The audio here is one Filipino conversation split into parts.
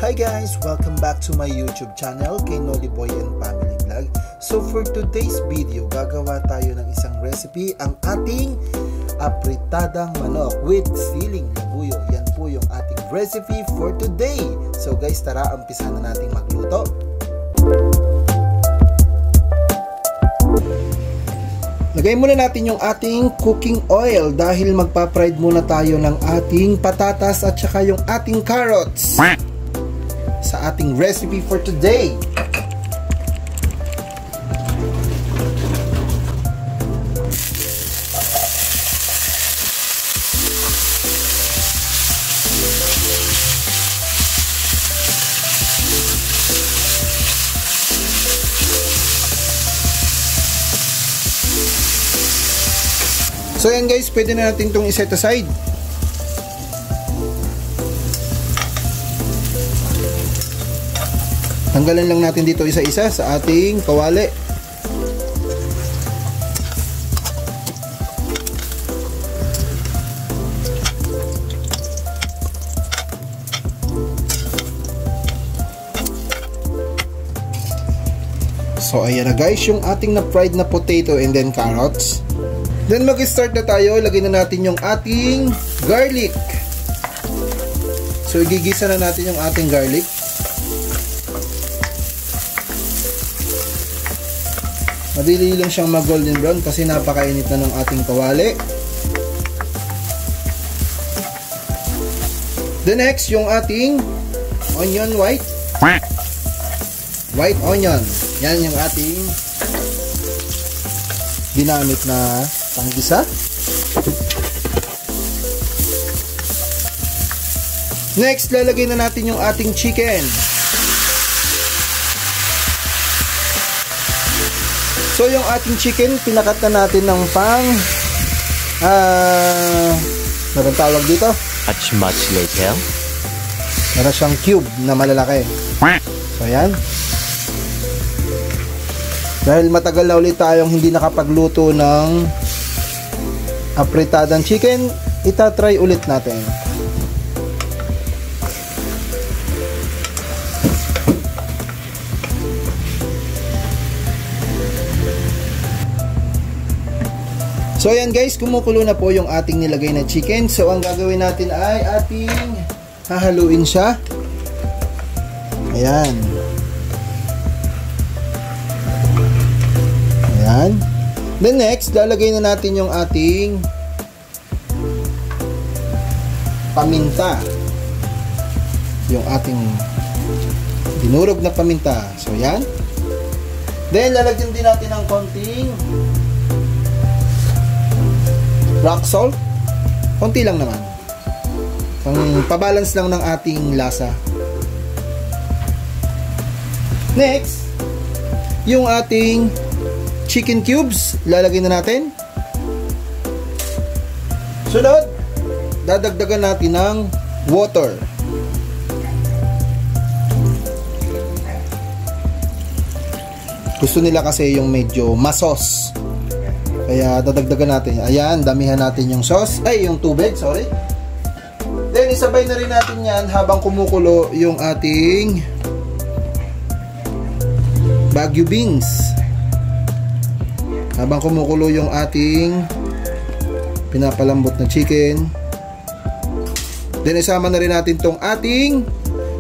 Hi guys! Welcome back to my YouTube channel, kay Noli Boy and Family Vlog. So for today's video, gagawa tayo ng isang recipe, ang ating apritadang manok with siling labuyo. Yan po yung ating recipe for today. So guys, tara, umpisahan na nating magluto. Lagay muna natin yung ating cooking oil dahil magpa-fried muna tayo ng ating patatas at saka yung ating carrots sa ating recipe for today. So yan guys, pwede na natin itong iset aside. Tanggalan lang natin dito isa-isa sa ating kawali. So ayan na guys, yung ating na-fried na potato and then carrots. Then mag-start na tayo, lagay na natin yung ating garlic. So igigisa na natin yung ating garlic. Madali lang siyang mag-golden brown kasi napakainit na ng ating kawali. The next, yung ating onion white onion. Yan yung ating ginamit na panggisa. Next, lalagay na natin yung ating chicken. So yung ating chicken, pinakat na natin ng pang anong tawag dito? Much later. Meron siyang cube na malalaki. So yan. Dahil matagal na ulit tayong hindi nakapagluto ng apritadang chicken, itatry ulit natin. So ayan guys, kumukulo na po yung ating nilagay na chicken. So ang gagawin natin ay ating hahaluin siya. Ayan. Ayan. Then next, lalagay na natin yung ating paminta. Yung ating dinurog na paminta. So ayan. Then lalagyan din natin ng konting rock salt. Konti lang naman. Pang pabalance lang ng ating lasa. Next, yung ating chicken cubes, lalagay na natin. Sunod, dadagdagan natin ng water. Gusto nila kasi yung medyo masos. Kaya dadagdagan natin. Ayan, damihan natin yung sauce. Ay, yung tubig, sorry. Then, isabay na rin natin yan habang kumukulo yung ating Baguio beans. Habang kumukulo yung ating pinapalambot na chicken. Then, isama na rin natin tong ating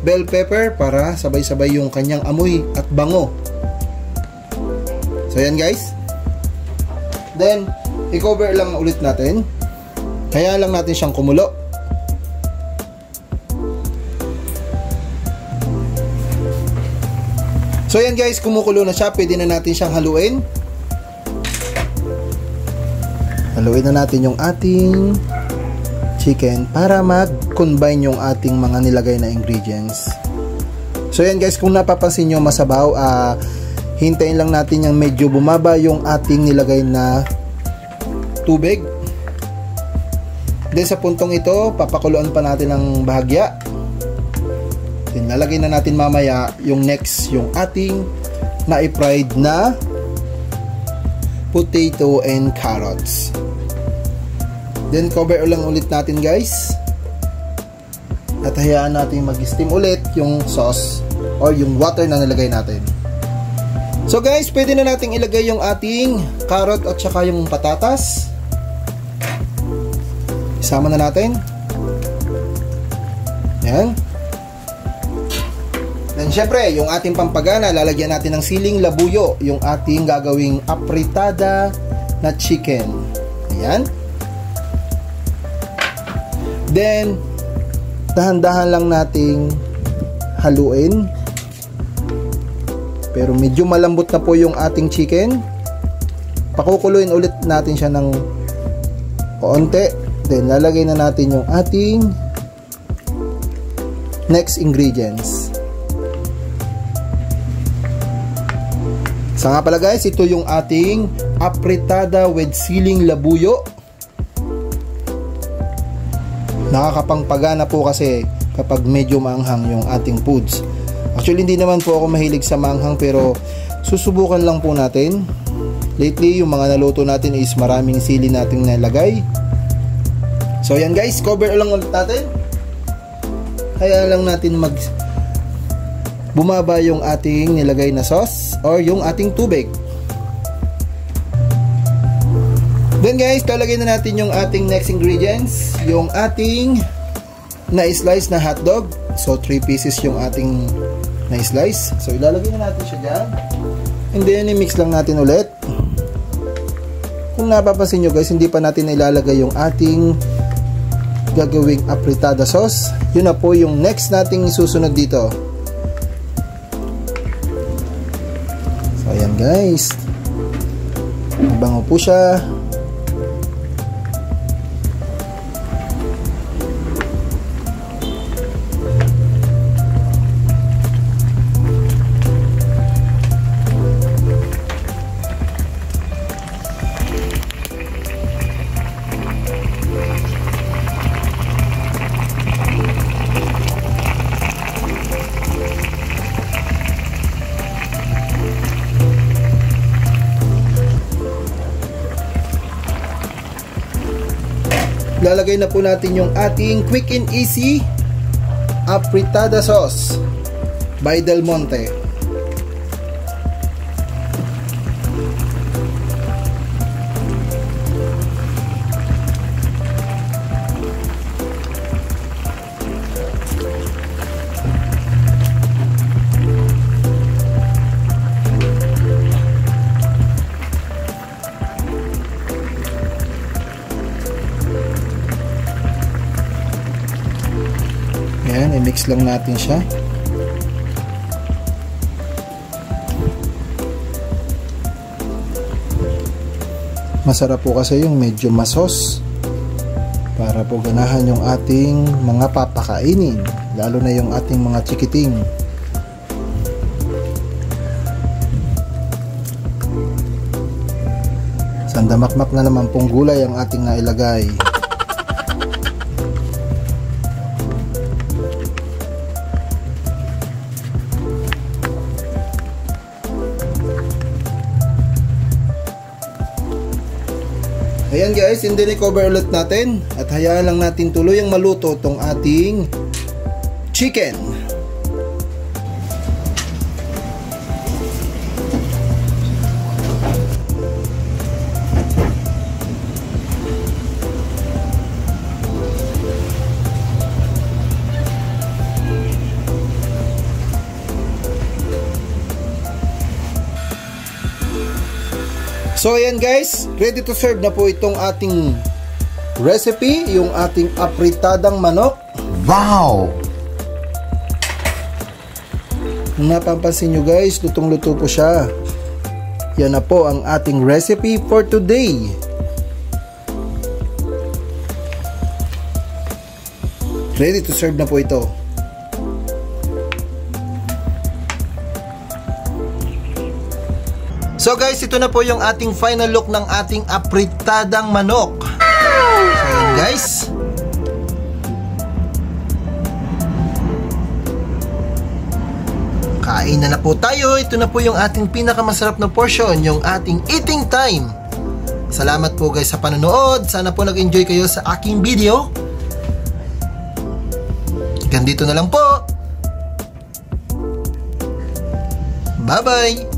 bell pepper para sabay-sabay yung kanyang amoy at bango. So, yan guys. Then, i-cover lang ulit natin. Kaya lang natin siyang kumulo. So, yan guys, kumukulo na siya. Pwede na natin siyang haluin. Haluin na natin yung ating chicken para mag-combine yung ating mga nilagay na ingredients. So, yan guys, kung napapansin nyo masabaw, hintayin lang natin yung medyo bumaba yung ating nilagay na tubig. Then sa puntong ito, papakuluan pa natin ng bahagya. Then lalagay na natin mamaya yung next, yung ating na-fried na potato and carrots. Then cover lang ulit natin guys. at hayaan natin mag-steam ulit yung sauce or yung water na nilagay natin. So guys, pwede na nating ilagay yung ating carrot at saka yung patatas. Isama na natin. Yan. Then syempre, yung ating pampagana, lalagyan natin ng siling labuyo, yung ating gagawing apritada na chicken. Ayan. Then, dahan-dahan lang nating haluin. Pero medyo malambot na po yung ating chicken. Pakukuluin ulit natin siya ng konti. Then, lalagay na natin yung ating next ingredients. So nga pala guys, ito yung ating apritada with siling labuyo. Nakakapangpagana po kasi kapag medyo maanghang yung ating foods. Actually, hindi naman po ako mahilig sa maanghang, pero susubukan lang po natin. Lately, yung mga naluto natin is maraming sili nating nalagay. So, yan guys, cover lang ulit natin. Kaya lang natin bumaba yung ating nilagay na sauce or yung ating tubig. Then guys, lalagay na natin yung ating next ingredients. Yung ating na-slice na hotdog. So, 3 pieces yung ating na-slice. So, ilalagay na natin siya dyan. And then, i-mix lang natin ulit. Kung napapansin nyo guys, hindi pa natin ilalagay yung ating gagawing apritada sauce. Yun na po yung next nating susunod dito. So, ayan guys. Bango po siya. Lalagay na po natin yung ating quick and easy apritada sauce by Del Monte. Ayan, i-mix lang natin siya. Masarap po kasi yung medyo masos para po ganahan yung ating mga papakainin, lalo na yung ating mga chikiting. Sandamakmak na naman pong gulay ang ating nailagay. Ayan guys, and then i-cover ulit natin at hayaan lang natin tuluyang maluto tong ating chicken. So ayan guys, ready to serve na po itong ating recipe, yung ating apritadang manok. Wow! Kung napapansin nyo guys, lutong-luto po siya. Yan na po ang ating recipe for today. Ready to serve na po ito. So guys, ito na po yung ating final look ng ating apritadang manok. So yun guys. Kain na po tayo. Ito na po yung ating pinakamasarap na portion, yung ating eating time. Salamat po guys sa panonood. Sana po nag-enjoy kayo sa aking video. Hanggang dito na lang po. Bye-bye!